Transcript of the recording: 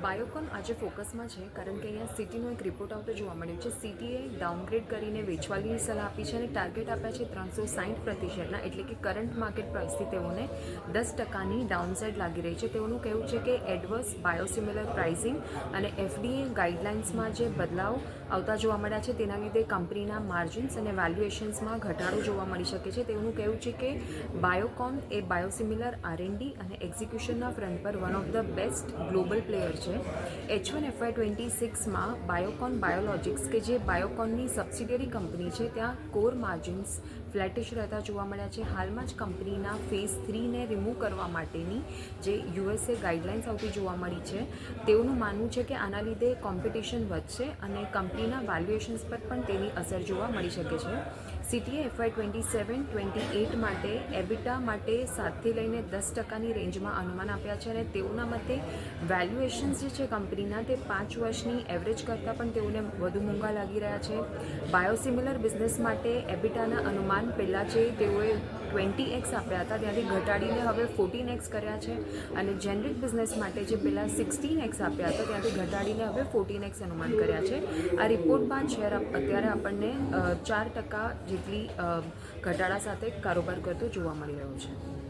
બાયોકોન આજે ફોકસમાં છે કારણ કે અહીંયા સિટીનો એક રિપોર્ટ આવતો જોવા મળ્યો છે. સિટીએ ડાઉનગ્રેડ કરીને વેચવાની સલાહ આપી છે અને ટાર્ગેટ આપ્યા છે 360%ના, એટલે કે કરંટ માર્કેટ પ્રાઇસથી તેઓને 10%ની ડાઉનસાઇડ લાગી રહી છે. તેઓનું કહેવું છે કે એડવર્સ બાયોસિમિલર પ્રાઇઝિંગ અને એફડીએ ગાઈડલાઇન્સમાં જે બદલાવ આવતા જોવા મળ્યા છે તેના લીધે કંપનીના માર્જિન્સ અને વેલ્યુએશન્સમાં ઘટાડો જોવા મળી શકે છે. તેઓનું કહેવું છે કે બાયોકોન એ બાયોસિમિલર R&D અને એક્ઝિક્યુશનના ફ્રન્ટ પર one of the best global player છે. H1 FY26માં બાયોકોન બાયોલોજિક્સ કે જે બાયોકોનની સબસિડિયરી કંપની છે ત્યાં કોર માર્જિન્સ ફ્લેટિશ રહેતા જોવા મળ્યા છે. હાલમાં જ કંપનીના ફેઝ 3ને રિમૂવ કરવા માટેની જે USA ગાઈડલાઇન્સ આવતી જોવા મળી છે, તેઓનું માનવું છે કે આના લીધે કોમ્પિટિશન વધશે અને કંપનીના વેલ્યુએશન્સ પર પણ તેની અસર જોવા મળી શકે છે. સિટીએ FY27-28 માટે એબિટા માટે 7થી લઈને 10%ની રેન્જમાં અનુમાન આપ્યા છે અને તેઓના મતે વેલ્યુએશન્સ જે છે કંપનીના તે 5 વર્ષની એવરેજ કરતાં પણ તેઓને વધુ મોંઘા લાગી રહ્યા છે. બાયોસિમિલર બિઝનેસ માટે એબિટાના અનુમાન પહેલાં જે તેઓએ 20x આપ્યા હતા ત્યાંથી ઘટાડીને હવે 14x કર્યા છે અને જેનરિક બિઝનેસ માટે જે પહેલાં 16x આપ્યા હતા ત્યાંથી ઘટાડીને હવે 14x અનુમાન કર્યા છે. આ રિપોર્ટ બાદ શેર અત્યારે આપણને 4% જેટલી ઘટાડા સાથે કારોબાર કરતો જોવા મળી રહ્યો છે.